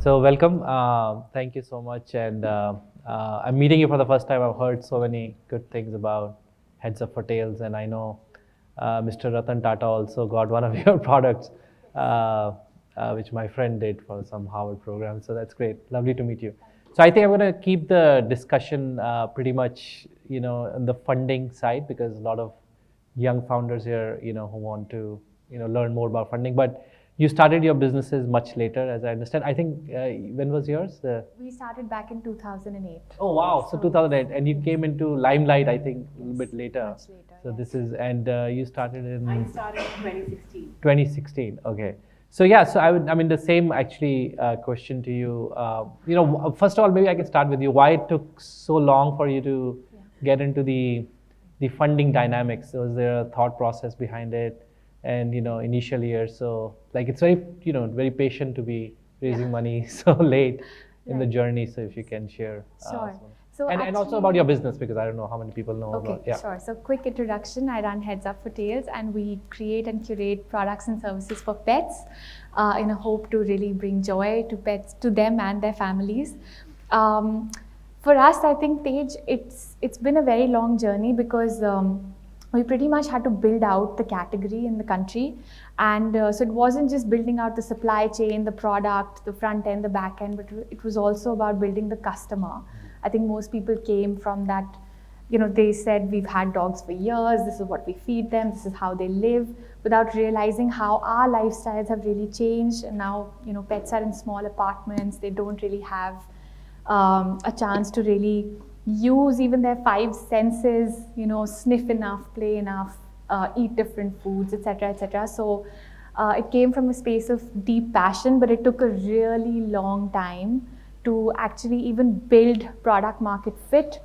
So welcome. Thank you so much. And I'm meeting you for the first time. I've heard so many good things about Heads Up for Tails, and I know Mr. Ratan Tata also got one of your products, which my friend did for some Harvard program. So that's great. Lovely to meet you. So I think I'm going to keep the discussion pretty much, on the funding side, because a lot of young founders here, who want to, learn more about funding. But you started your businesses much later, as I understand. I think, when was yours? We started back in 2008. Oh, wow. So 2008. And you came into limelight, I think, a little bit later. Much later. So this is, and you started in... I started in 2016. 2016, okay. So yeah, so I mean, the same actually question to you. First of all, maybe I can start with you. Why it took so long for you to get into the funding dynamics? Was there a thought process behind it? And initial years, so like it's very very patient to be raising money so late in the journey. So if you can share. Sure. So and also about your business, because I don't know how many people know Okay, about. Yeah. sure. So quick introduction. I run Heads Up for Tails, and we create and curate products and services for pets in a hope to really bring joy to pets, to them and their families. For us, I think, Tej, it's been a very long journey because we pretty much had to build out the category in the country. And so it wasn't just building out the supply chain, the product, the front end, the back end, but it was also about building the customer. I think most people came from that, they said, we've had dogs for years, this is what we feed them, this is how they live, without realizing how our lifestyles have really changed. And now, pets are in small apartments, they don't really have a chance to really use even their five senses, sniff enough, play enough, eat different foods, etc., etc. So it came from a space of deep passion, but it took a really long time to actually even build product market fit.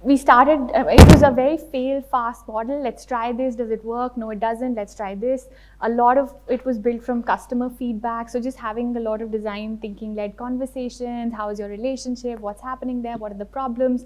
We started, it was a very fail fast model. Let's try this. Does it work? No, it doesn't. Let's try this. A lot of it was built from customer feedback. So just having a lot of design thinking led conversations. How is your relationship? What's happening there? What are the problems?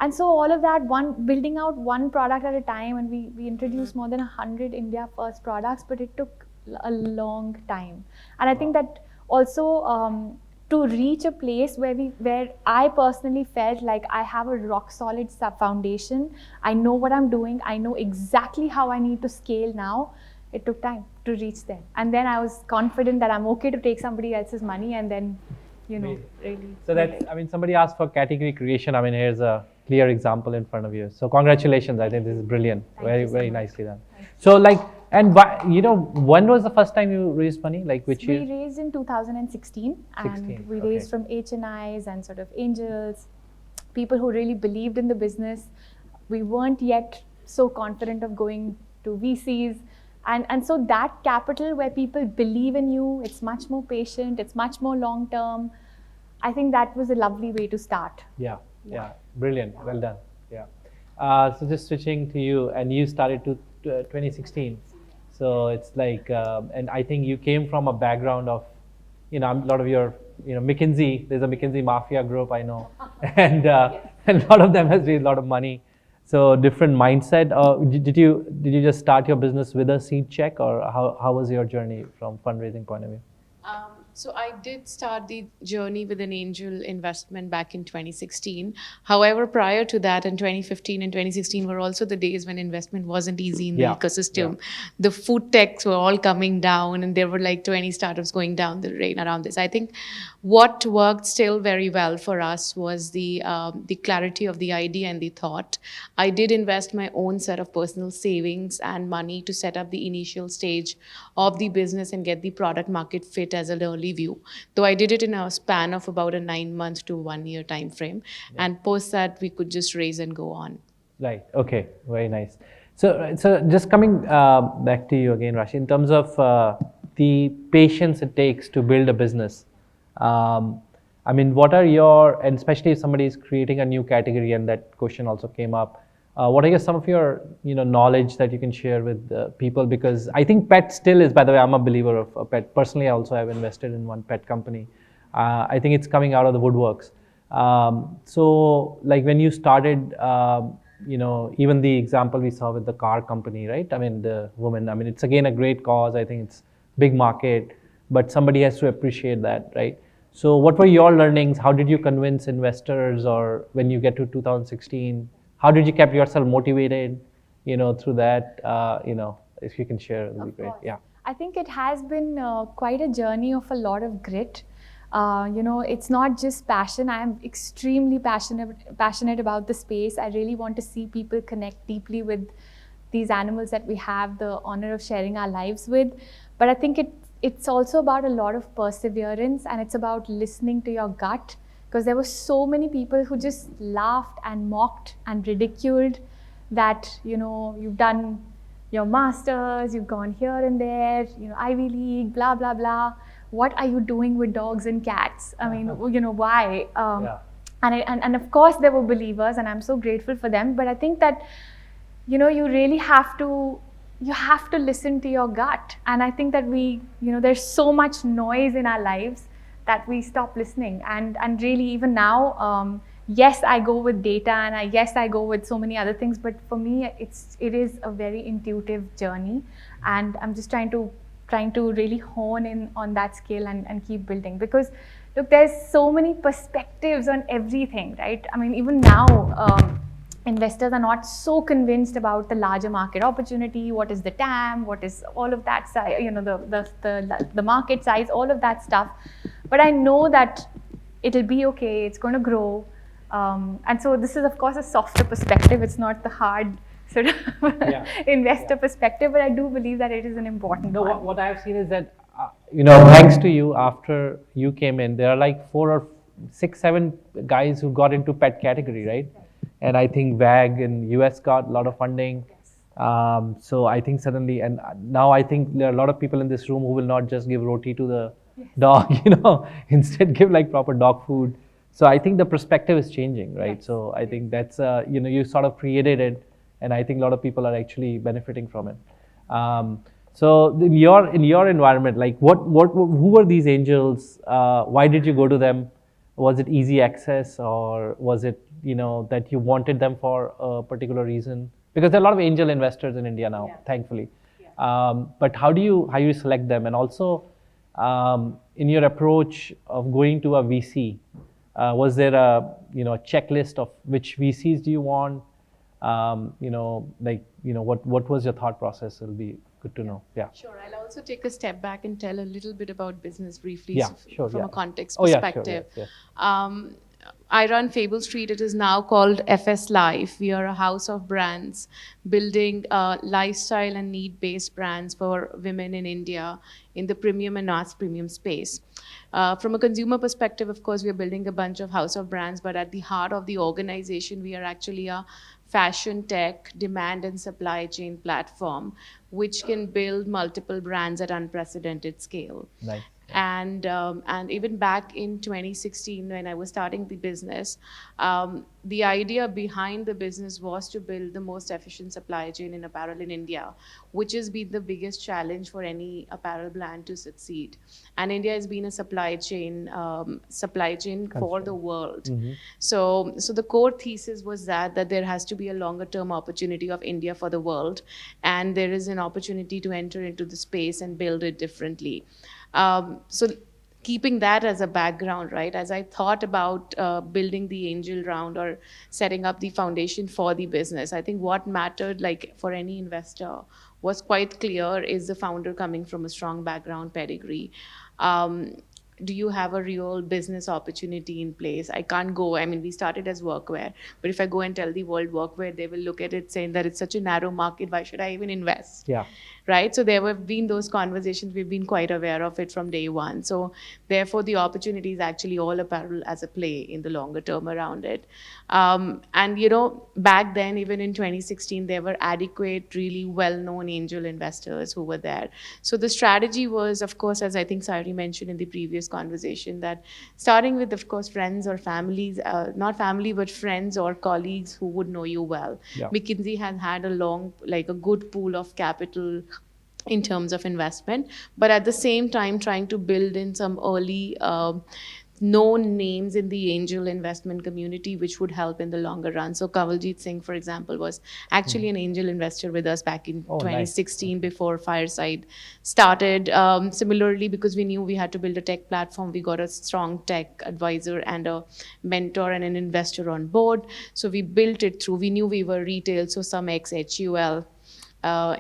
And so all of that, building out one product at a time. And we introduced more than 100 India first products, but it took a long time. And I think that also, to reach a place where I personally felt like I have a rock solid foundation. I know what I'm doing. I know exactly how I need to scale now. It took time to reach there. And then I was confident that I'm okay to take somebody else's money and then, really. So that's, somebody asked for category creation. Here's a clear example in front of you. So congratulations. I think this is brilliant. Very nicely done. So and when was the first time you raised money? Like which year? We raised in 2016, and we raised from HNIs and sort of angels, people who really believed in the business. We weren't yet so confident of going to VCs. And so that capital where people believe in you, it's much more patient, it's much more long term. I think that was a lovely way to start. Yeah. Brilliant. Well done. Yeah. So just switching to you, and you started to 2016. So it's like, and I think you came from a background of, a lot of your, McKinsey, there's a McKinsey mafia group, I know. And a lot of them has raised a lot of money. So different mindset. Did you just start your business with a seed check, or how was your journey from fundraising point of view? So I did start the journey with an angel investment back in 2016. However, prior to that, in 2015 and 2016 were also the days when investment wasn't easy in the ecosystem. Yeah. The food techs were all coming down, and there were like 20 startups going down the drain around this. I think what worked still very well for us was the clarity of the idea and the thought. I did invest my own set of personal savings and money to set up the initial stage of the business and get the product market fit as an early view. Though I did it in a span of about a 9 month to 1 year time frame. Yeah. And post that, we could just raise and go on. Right. Okay. Very nice. So just coming back to you again, Rashi, in terms of the patience it takes to build a business. What are your, and especially if somebody is creating a new category, and that question also came up, what are some of your knowledge that you can share with people? Because I think pet still is, by the way, I'm a believer of a pet. Personally, I also have invested in one pet company. I think it's coming out of the woodworks. So like when you started, even the example we saw with the car company, right? The woman, it's again a great cause. I think it's big market. but somebody has to appreciate that, right? So what were your learnings? How did you convince investors, or when you get to 2016, how did you keep yourself motivated, through that? If you can share, it would be great. Course. Yeah. I think it has been quite a journey of a lot of grit. It's not just passion. I am extremely passionate about the space. I really want to see people connect deeply with these animals that we have the honor of sharing our lives with. But I think it's also about a lot of perseverance, and it's about listening to your gut, because there were so many people who just laughed and mocked and ridiculed that, you've done your masters, you've gone here and there, Ivy League, blah, blah, blah. What are you doing with dogs and cats? I mean, why? Yeah. And of course there were believers, and I'm so grateful for them. But I think that, you really have to listen to your gut. And I think that there's so much noise in our lives that we stop listening. And really, even now, yes, I go with data, and I go with so many other things, but for me, it is a very intuitive journey, and I'm just trying to really hone in on that skill and keep building. Because look, there's so many perspectives on everything, right? I mean, even now, investors are not so convinced about the larger market opportunity. What is the TAM? What is all of that size? The market size, all of that stuff. But I know that it'll be okay. It's going to grow. And so this is, of course, a softer perspective. It's not the hard sort of investor perspective, but I do believe that it is an important one. What I've seen is that, thanks to you, after you came in, there are like 4 or 6, 7 guys who got into pet category, right? And I think WAG in US got a lot of funding. So I think suddenly, and now I think there are a lot of people in this room who will not just give roti to the dog, instead give like proper dog food. So I think the perspective is changing, right? Yes. So I think that's, you sort of created it, and I think a lot of people are actually benefiting from it. So in your environment, like who were these angels? Why did you go to them? Was it easy access, or was it, that you wanted them for a particular reason? Because there are a lot of angel investors in India now, thankfully. But how do you select them? And also, in your approach of going to a VC, was there a checklist of which VCs do you want? What was your thought process? It'll be good to know. Yeah. Sure. I'll also take a step back and tell a little bit about business briefly, from a context perspective. I run Fable Street. It is now called FS Life. We are a house of brands, building lifestyle and need-based brands for women in India in the premium and mass premium space. From a consumer perspective, of course, we are building a bunch of house of brands, but at the heart of the organization, we are actually a fashion tech demand and supply chain platform, which can build multiple brands at unprecedented scale. Nice. And even back in 2016, when I was starting the business, the idea behind the business was to build the most efficient supply chain in apparel in India, which has been the biggest challenge for any apparel brand to succeed. And India has been a supply chain for the world. Mm-hmm. So the core thesis was that there has to be a longer term opportunity of India for the world, and there is an opportunity to enter into the space and build it differently. So keeping that as a background, right, as I thought about building the angel round or setting up the foundation for the business, I think what mattered, like for any investor, was quite clear is the founder coming from a strong background pedigree. Do you have a real business opportunity in place? I can't go. I mean, we started as workwear, but if I go and tell the world workwear, they will look at it saying that it's such a narrow market. Why should I even invest? Yeah. Right. So there have been those conversations. We've been quite aware of it from day one. So therefore, the opportunity is actually all apparel as a play in the longer term around it. And back then, even in 2016, there were adequate, really well-known angel investors who were there. So the strategy was, of course, as I think Sairi mentioned in the previous conversation, that starting with, of course, friends or families, not family, but friends or colleagues who would know you well. Yeah. McKinsey has had a good pool of capital in terms of investment, but at the same time trying to build in some early known names in the angel investment community, which would help in the longer run. So Kawaljeet Singh, for example, was actually an angel investor with us back in 2016 before Fireside started. Similarly, because we knew we had to build a tech platform, we got a strong tech advisor and a mentor and an investor on board. So we built it through, we knew we were retail, so some ex-HUL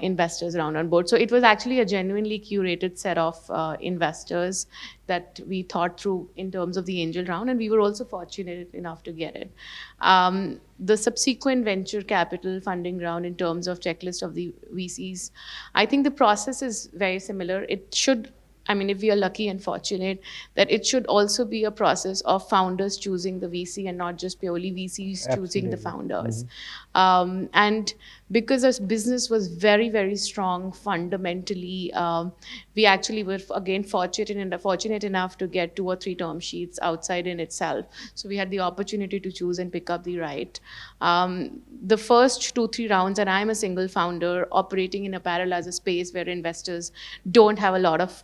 investors around on board. So it was actually a genuinely curated set of investors that we thought through in terms of the angel round, and we were also fortunate enough to get it. The subsequent venture capital funding round, in terms of checklist of the VCs, I think the process is very similar. It should, I mean, if we are lucky and fortunate, that it should also be a process of founders choosing the VC and not just purely VCs choosing the founders. And because our business was very, very strong fundamentally, we actually were, again, fortunate enough to get 2 or 3 term sheets outside in itself. So we had the opportunity to choose and pick up the right. The first 2-3 rounds, and I'm a single founder operating in apparel as a space where investors don't have a lot of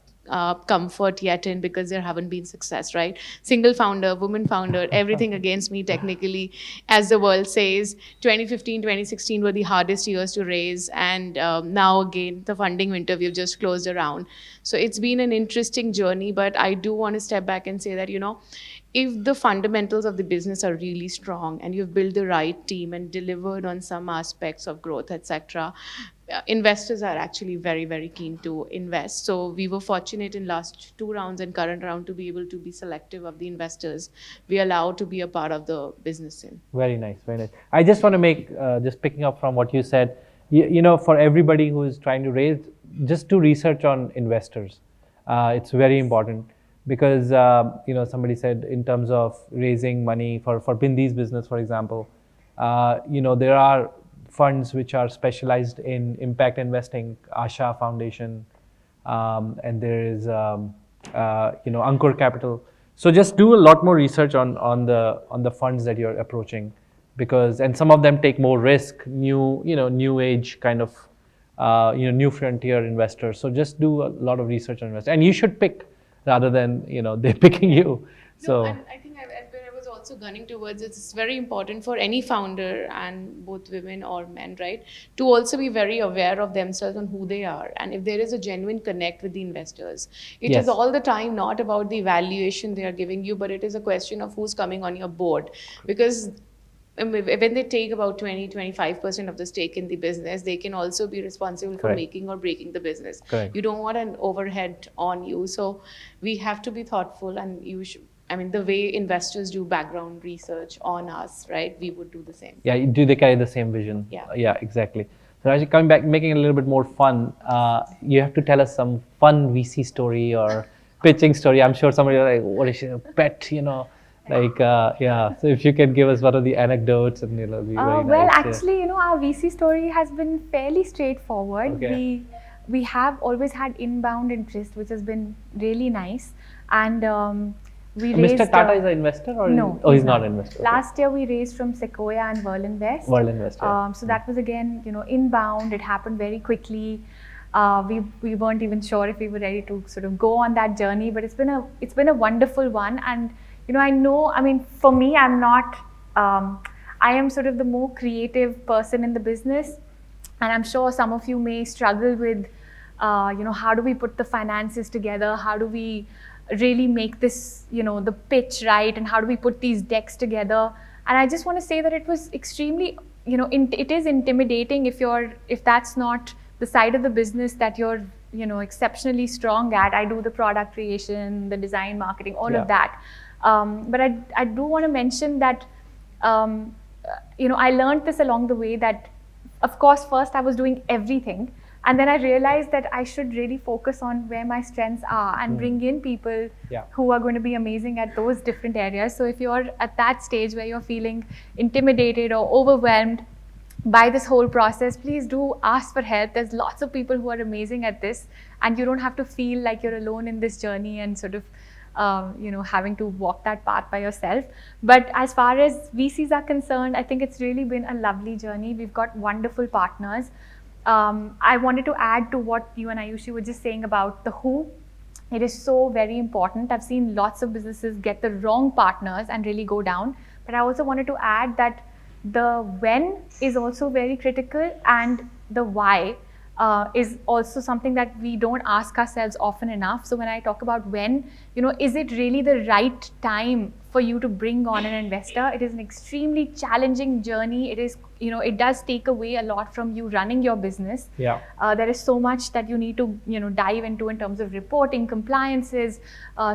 comfort yet in, because there haven't been success, right? Single founder, woman founder, everything against me technically, as the world says. 2015, 2016 were the hardest years to raise, and now again, the funding winter, we've just closed around. So it's been an interesting journey, but I do want to step back and say that, you know, if the fundamentals of the business are really strong and you've built the right team and delivered on some aspects of growth, etc., investors are actually very, very keen to invest. So we were fortunate in last 2 rounds and current round to be able to be selective of the investors we allow to be a part of the business in. Very nice, very nice. I just want to make, just picking up from what you said, you know, for everybody who is trying to raise, just do research on investors. It's very important, because, you know, somebody said in terms of raising money for Bindi's business, for example, you know, there are funds which are specialized in impact investing, Asha Foundation, and there is, you know, Ankur Capital. So just do a lot more research on the funds that you're approaching, because, and some of them take more risk, new age kind of, you know, new frontier investors. So just do a lot of research on investors, and you should pick rather than, you know, they're picking you. So. No, and I think where I was also gunning towards, it's very important for any founder, and both women or men, right, to also be very aware of themselves and who they are. And if there is a genuine connect with the investors, it is all the time not about the valuation they are giving you, but it is a question of who's coming on your board. Because when they take about 20-25% of the stake in the business, they can also be responsible for making or breaking the business. You don't want an overhead on you. So we have to be thoughtful, and you should, I mean, the way investors do background research on us, right? We would do the same. Yeah, do they carry the same vision? Yeah, exactly. So actually coming back, making it a little bit more fun, you have to tell us some fun VC story or pitching story. I'm sure somebody like, what is she, a pet, you know? Like, yeah, so if you can give us one of the anecdotes, and it'll be very nice. Well, actually, you know, our VC story has been fairly straightforward. We have always had inbound interest, which has been really nice. And we raised... Mr. Tata is an investor, or? No. Oh, he's not an investor. Last year, we raised from Sequoia and Whirlinvest. Whirlinvest, yeah. So that was, again, you know, inbound. It happened very quickly. We weren't even sure if we were ready to sort of go on that journey, but it's been a wonderful one. And you know, I mean, for me, I'm not, I am sort of the more creative person in the business. And I'm sure some of you may struggle with, you know, how do we put the finances together? How do we really make this, you know, the pitch right? And how do we put these decks together? And I just want to say that it was extremely, you know, it is intimidating if that's not the side of the business that you're, you know, exceptionally strong at. I do the product creation, the design, marketing, all of that. But I do want to mention that, you know, I learned this along the way that, of course, first I was doing everything. And then I realized that I should really focus on where my strengths are and bring in people who are going to be amazing at those different areas. So if you're at that stage where you're feeling intimidated or overwhelmed by this whole process, please do ask for help. There's lots of people who are amazing at this, and you don't have to feel like you're alone in this journey and sort of you know, having to walk that path by yourself. But as far as VCs are concerned, I think it's really been a lovely journey. We've got wonderful partners. I wanted to add to what you and Ayushi were just saying about the who. It is so very important. I've seen lots of businesses get the wrong partners and really go down. But I also wanted to add that the when is also very critical, and the why is also something that we don't ask ourselves often enough. So when I talk about when, is it really the right time for you to bring on an investor? It is an extremely challenging journey. It is, it does take away a lot from you running your business. Yeah. There is so much that you need to, dive into in terms of reporting, compliances,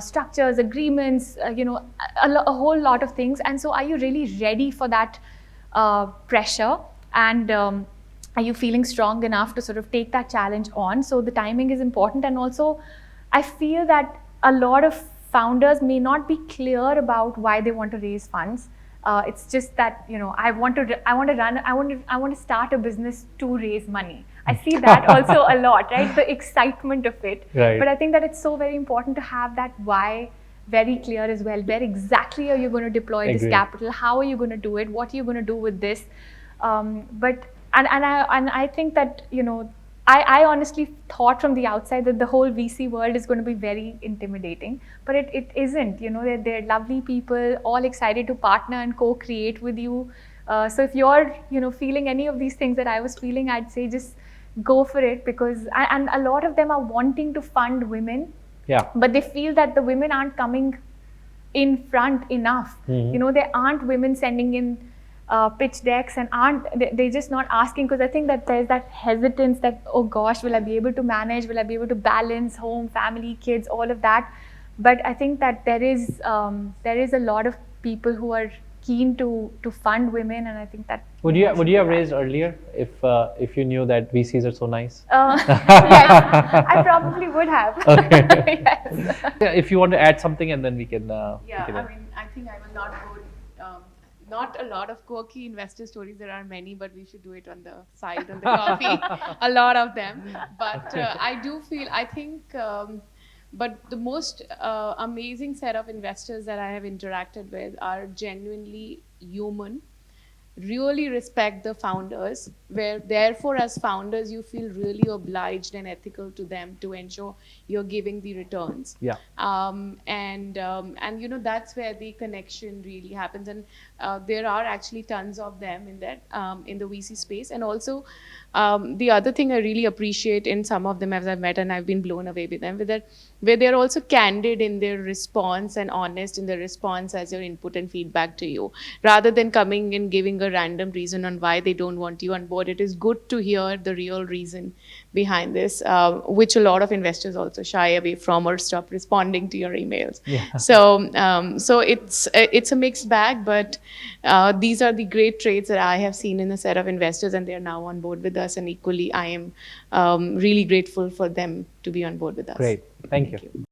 structures, agreements, a whole lot of things. And so are you really ready for that pressure? And are you feeling strong enough to sort of take that challenge on? So the timing is important. And also, I feel that a lot of founders may not be clear about why they want to raise funds. It's just that, I want to start a business to raise money. I see that also a lot, right? The excitement of it. Right. But I think that it's so very important to have that why very clear as well. Where exactly are you going to deploy this capital? How are you going to do it? What are you going to do with this? And I think that, I honestly thought from the outside that the whole VC world is going to be very intimidating, but it isn't. They're lovely people, all excited to partner and co-create with you. So if you're, feeling any of these things that I was feeling, I'd say just go for it, because, and a lot of them are wanting to fund women, but they feel that the women aren't coming in front enough. There aren't women sending in pitch decks, and they're just not asking, because I think that there's that hesitance that, oh gosh, will I be able to manage, will I be able to balance home, family, kids, all of that. But I think that there is a lot of people who are keen to fund women, and I think that would you have raised earlier if you knew that VCs are so nice? Yes, I probably would have. Okay. Yes. If you want to add something, and then we can I mean, I think I will not go. Not a lot of quirky investor stories. There are many, but we should do it on the side, on the coffee. A lot of them. But I think, but the most amazing set of investors that I have interacted with are genuinely human, really respect the founders, where therefore as founders you feel really obliged and ethical to them to ensure you're giving the returns. And that's where the connection really happens, and there are actually tons of them in that in the VC space. And also the other thing I really appreciate in some of them as I've met, and I've been blown away with them, with that where they're also candid in their response and honest in their response as your input and feedback to you, rather than coming and giving a random reason on why they don't want you on board. It is good to hear the real reason behind this, which a lot of investors also shy away from or stop responding to your emails. So it's a mixed bag, but these are the great traits that I have seen in a set of investors, and they are now on board with us, and equally I am really grateful for them to be on board with us. Great. Thank you.